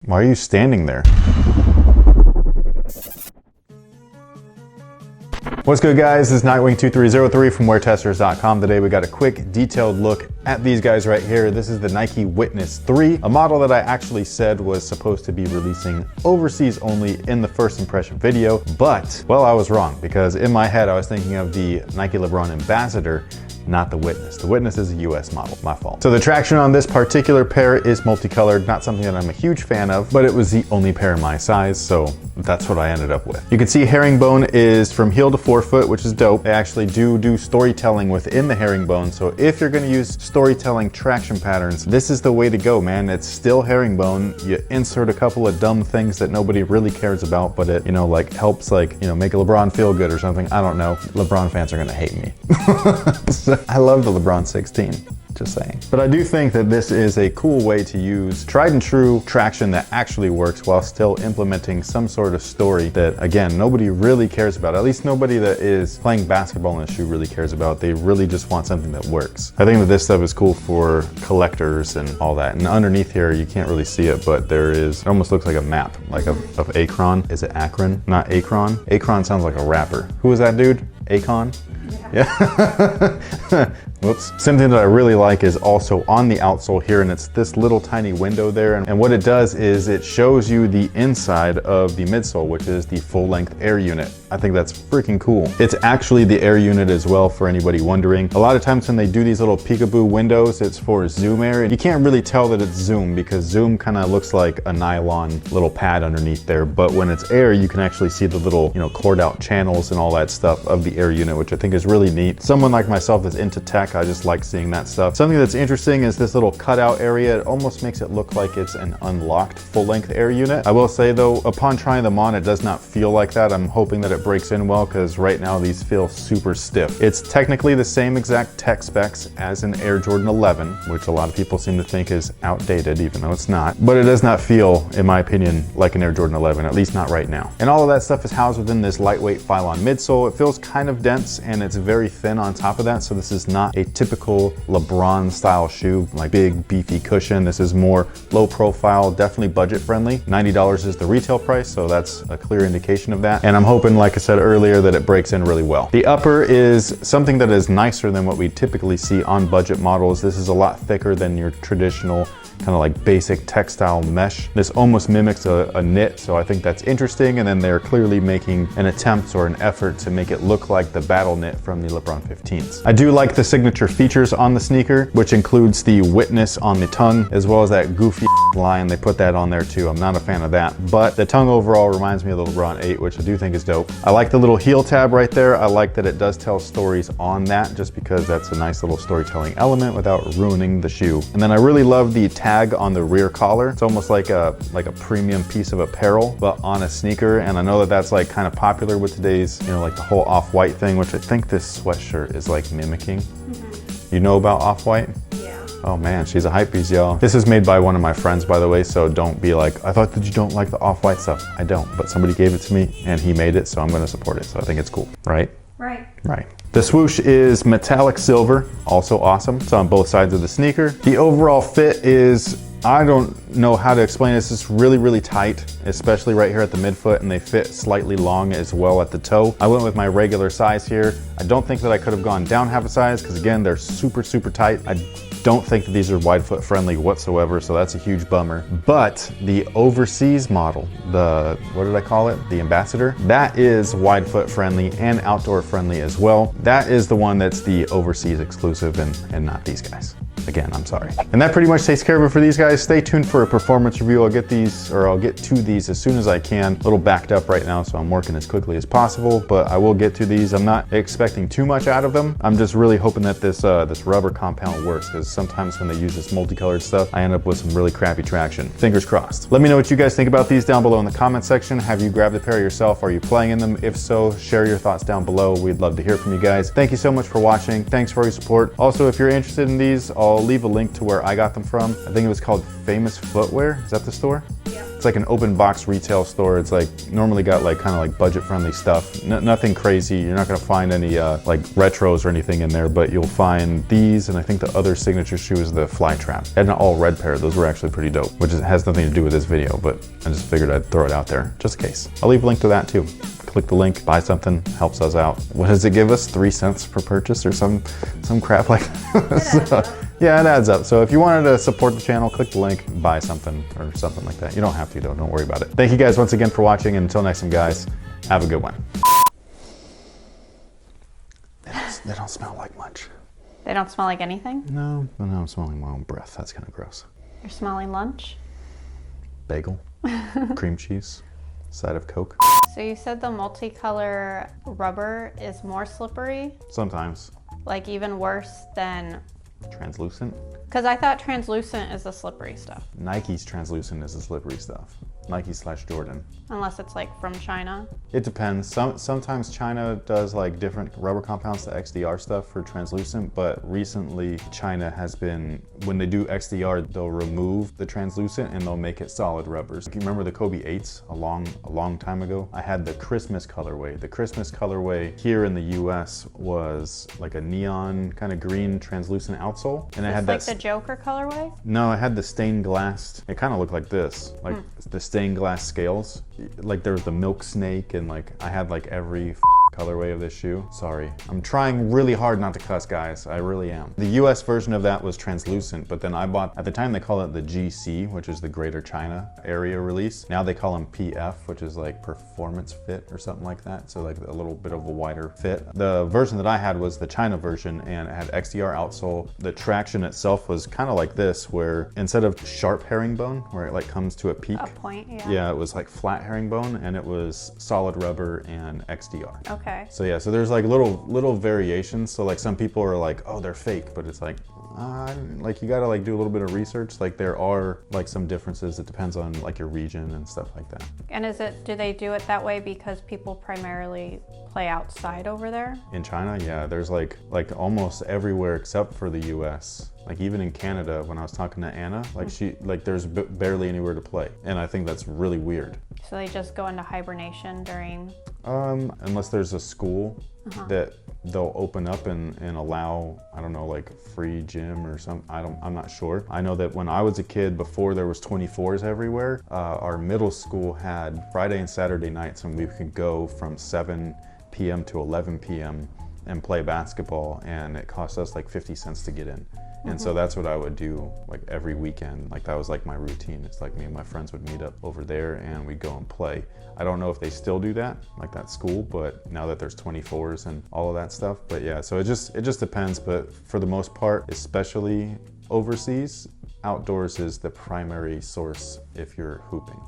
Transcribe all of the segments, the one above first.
Why are you standing there? What's good, guys? This is Nightwing2303 from WearTesters.com. Today we got a quick detailed look at these guys right here. This is the Nike Witness 3, a model that I actually said was supposed to be releasing overseas only in the first impression video, but, well, I was wrong, because in my head I was thinking of the Nike LeBron Ambassador, not the Witness. The Witness is a US model, my fault. So the traction on this particular pair is multicolored, not something that I'm a huge fan of, but it was the only pair in my size, so that's what I ended up with. You can see herringbone is from heel to forefoot, which is dope. They actually do storytelling within the herringbone, so if you're gonna use storytelling traction patterns, this is the way to go, man. It's still herringbone. You insert a couple of dumb things that nobody really cares about, but it, like helps make a LeBron feel good or something. I don't know. LeBron fans are gonna hate me. So, I love the LeBron 16, just saying. But I do think that this is a cool way to use tried and true traction that actually works while still implementing some sort of story that, again, nobody really cares about. At least nobody that is playing basketball in a shoe really cares about. They really just want something that works. I think that this stuff is cool for collectors and all that. And underneath here, you can't really see it, but there is, it almost looks like a map, like of Akron. Is it Akron? Not Akron? Akron sounds like a rapper. Who is that dude? Akon? Yeah. Whoops. Something that I really like is also on the outsole here, and it's this little tiny window there. And what it does is it shows you the inside of the midsole, which is the full-length air unit. I think that's freaking cool. It's actually the air unit as well, for anybody wondering. A lot of times when they do these little peekaboo windows, it's for zoom air. You can't really tell that it's zoom because zoom kind of looks like a nylon little pad underneath there. But when it's air, you can actually see the little, cored out channels and all that stuff of the air unit, which I think is really neat. Someone like myself that's into tech, I just like seeing that stuff. Something that's interesting is this little cutout area. It almost makes it look like it's an unlocked full-length air unit. I will say though, upon trying them on, it does not feel like that. I'm hoping that it breaks in well, because right now these feel super stiff. It's technically the same exact tech specs as an Air Jordan 11, which a lot of people seem to think is outdated, even though it's not. But it does not feel, in my opinion, like an Air Jordan 11, at least not right now. And all of that stuff is housed within this lightweight Phylon midsole. It feels kind of dense and it's very thin on top of that, so this is not a typical LeBron style shoe, like big beefy cushion. This is more low profile, definitely budget friendly. $90 is the retail price, so that's a clear indication of that. And I'm hoping, like I said earlier, that it breaks in really well. The upper is something that is nicer than what we typically see on budget models. This is a lot thicker than your traditional kind of like basic textile mesh. This almost mimics a knit, so I think that's interesting. And then they're clearly making an attempt or an effort to make it look like the battle knit from the LeBron 15s. I do like the signature features on the sneaker, which includes the Witness on the tongue, as well as that goofy line. They put that on there too. I'm not a fan of that, but the tongue overall reminds me of the LeBron 8, which I do think is dope. I like the little heel tab right there. I like that it does tell stories on that, just because that's a nice little storytelling element without ruining the shoe. And then I really love the tag on the rear collar. It's almost like a premium piece of apparel, but on a sneaker. And I know that that's like kind of popular with today's, like the whole off-white thing, which I think this sweatshirt is like mimicking. You know about off-white? Yeah. Oh man, she's a hype beast, y'all. This is made by one of my friends, by the way, so don't be like, I thought that you don't like the off-white stuff. I don't, but somebody gave it to me and he made it, so I'm gonna support it. So I think it's cool, right? Right. Right. The swoosh is metallic silver, also awesome. It's on both sides of the sneaker. The overall fit is, I don't know how to explain it. It's just really, really tight, especially right here at the midfoot, and they fit slightly long as well at the toe. I went with my regular size here. I don't think that I could have gone down half a size because again, they're super, super tight. I don't think that these are wide foot friendly whatsoever, so that's a huge bummer. But the overseas model, what did I call it? The Ambassador, that is wide foot friendly and outdoor friendly as well. That is the one that's the overseas exclusive and not these guys. Again, I'm sorry. And that pretty much takes care of it for these guys. Stay tuned for a performance review. I'll get to these as soon as I can. A little backed up right now, so I'm working as quickly as possible, but I will get to these. I'm not expecting too much out of them. I'm just really hoping that this rubber compound works, because sometimes when they use this multicolored stuff, I end up with some really crappy traction. Fingers crossed. Let me know what you guys think about these down below in the comment section. Have you grabbed a pair yourself? Are you playing in them? If so, share your thoughts down below. We'd love to hear from you guys. Thank you so much for watching. Thanks for your support. Also, if you're interested in these, I'll leave a link to where I got them from. I think it was called Famous Footwear. Is that the store? Yeah. It's like an open box retail store. It's like normally got like kind of like budget friendly stuff. Nothing crazy. You're not gonna find any like retros or anything in there, but you'll find these, and I think the other signature shoe is the Fly Trap. I had an all red pair. Those were actually pretty dope, which has nothing to do with this video, but I just figured I'd throw it out there just in case. I'll leave a link to that too. Click the link, buy something, helps us out. What does it give us? 3 cents per purchase or some crap like that. So, yeah, it adds up. So if you wanted to support the channel, click the link, buy something or something like that. You don't have to though, don't worry about it. Thank you guys once again for watching, and until next time guys, have a good one. They don't smell like much. They don't smell like anything? No, I'm smelling my own breath. That's kind of gross. You're smelling lunch? Bagel, cream cheese, side of Coke. So you said the multicolor rubber is more slippery? Sometimes. Like even worse than... Translucent? Because I thought translucent is the slippery stuff. Nike's translucent is the slippery stuff. Nike/Jordan. Unless it's like from China. It depends. Sometimes China does like different rubber compounds to XDR stuff for translucent, but recently China has been, when they do XDR, they'll remove the translucent and they'll make it solid rubbers. You remember the Kobe 8s a long time ago? I had the Christmas colorway. The Christmas colorway here in the US was like a neon kind of green translucent outsole. And it had like the Joker colorway? No, it had the stained glass. It kind of looked like this, like the stained glass scales. Like there was the milk snake, and like I had like every colorway of this shoe. Sorry, I'm trying really hard not to cuss, guys. I really am. The US version of that was translucent, but then I bought, at the time they call it the GC, which is the Greater China Area release. Now they call them PF, which is like performance fit or something like that. So like a little bit of a wider fit. The version that I had was the China version, and it had XDR outsole. The traction itself was kind of like this, where instead of sharp herringbone, where it like comes to a peak. A point, yeah. Yeah, it was like flat herringbone, and it was solid rubber and XDR. Okay. So yeah, so there's like little variations. So like some people are like, oh, they're fake, but it's like you gotta like do a little bit of research. Like there are like some differences. It depends on like your region and stuff like that. And do they do it that way because people primarily play outside over there? In China, yeah, there's like almost everywhere except for the US. Like even in Canada, when I was talking to Anna, like there's barely anywhere to play. And I think that's really weird. So they just go into hibernation during? Unless there's a school that they'll open up and allow, I don't know, like free gym or something. I'm not sure. I know that when I was a kid, before there was 24s everywhere, our middle school had Friday and Saturday nights, and we could go from 7 p.m. to 11 p.m. and play basketball, and it cost us like 50 cents to get in. And so that's what I would do like every weekend. Like that was like my routine. It's like me and my friends would meet up over there and we'd go and play. I don't know if they still do that, like that school, but now that there's 24s and all of that stuff. But yeah, so it just depends. But for the most part, especially overseas, outdoors is the primary source if you're hooping.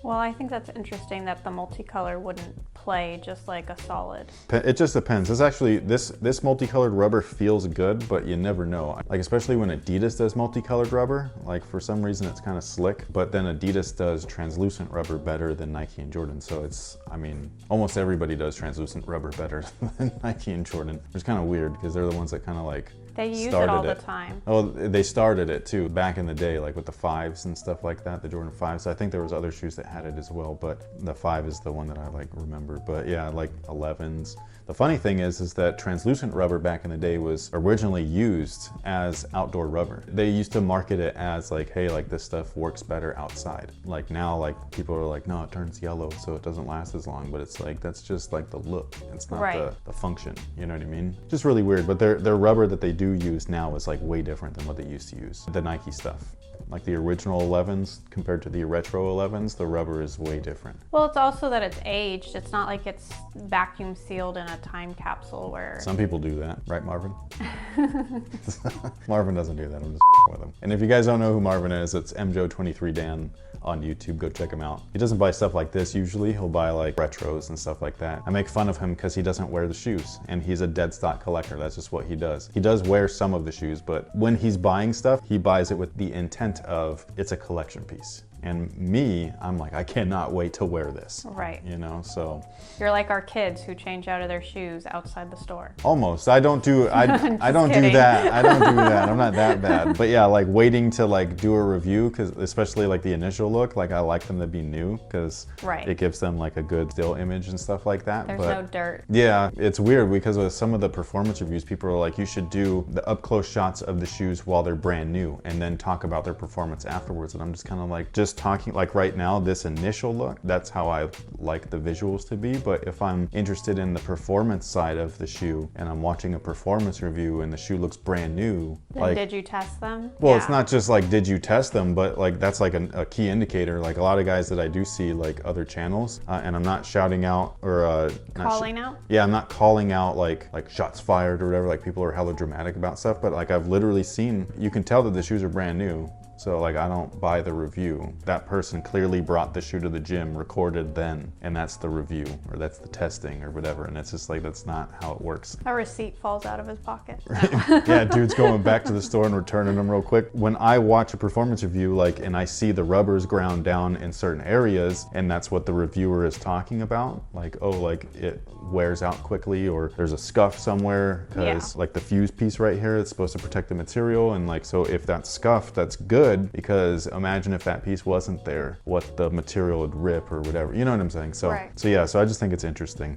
Well, I think that's interesting that the multicolor wouldn't play just like a solid. It just depends. It's actually, this multicolored rubber feels good, but you never know. Like especially when Adidas does multicolored rubber, like for some reason it's kind of slick, but then Adidas does translucent rubber better than Nike and Jordan. So it's, I mean, almost everybody does translucent rubber better than Nike and Jordan. It's kind of weird because they're the ones that kind of like they use it all the time. Oh, they started it too back in the day, like with the 5s and stuff like that, the Jordan 5s. I think there was other shoes that had it as well, but the 5 is the one that I like remember. But yeah, like 11s. The funny thing is that translucent rubber back in the day was originally used as outdoor rubber. They used to market it as like, hey, like this stuff works better outside. Like now, like people are like, no, it turns yellow, so it doesn't last as long. But it's like, that's just like the look. It's not the function, you know what I mean? Just really weird, but their rubber that they do use now is like way different than what they used to use. The Nike stuff. Like the original 11s compared to the retro 11s, the rubber is way different. Well, it's also that it's aged. It's not like it's vacuum sealed in a time capsule where... Some people do that, right, Marvin? Marvin doesn't do that, I'm just with him. And if you guys don't know who Marvin is, it's MJO23Dan on YouTube, go check him out. He doesn't buy stuff like this usually, he'll buy like retros and stuff like that. I make fun of him because he doesn't wear the shoes, and he's a dead stock collector, that's just what he does. He does wear some of the shoes, but when he's buying stuff, he buys it with the intent of it's a collection piece. And me, I'm like, I cannot wait to wear this. Right. You know, so. You're like our kids who change out of their shoes outside the store. Almost. I don't do I don't do that. I don't do that. I'm not that bad. But yeah, like waiting to like do a review, because especially like the initial look, like I like them to be new because it gives them like a good still image and stuff like that. There's but no dirt. yeah, it's weird because with some of the performance reviews, people are like, you should do the up close shots of the shoes while they're brand new and then talk about their performance afterwards. And I'm just kind of like, just talking like right now, this initial look, that's how I like the visuals to be. But if I'm interested in the performance side of the shoe and I'm watching a performance review and the shoe looks brand new, then like, did you test them? well, it's not just like, did you test them, but like that's like a key indicator. Like a lot of guys that I do see like other channels, and I'm not shouting out or calling out? Yeah, I'm not calling out like shots fired or whatever. Like people are hella dramatic about stuff, but like I've literally seen, you can tell that the shoes are brand new. So like I don't buy the review. That person clearly brought the shoe to the gym, recorded then, and that's the review or that's the testing or whatever. And it's just like, that's not how it works. A receipt falls out of his pocket. Yeah, dude's going back to the store and returning them real quick. When I watch a performance review, like, and I see the rubbers ground down in certain areas, and that's what the reviewer is talking about, like, oh, like it wears out quickly, or there's a scuff somewhere because like the fuse piece right here, it's supposed to protect the material, and like, so if that's scuffed, that's good, because imagine if that piece wasn't there, what the material would rip or whatever, you know what I'm saying? So, so yeah, so I just think it's interesting.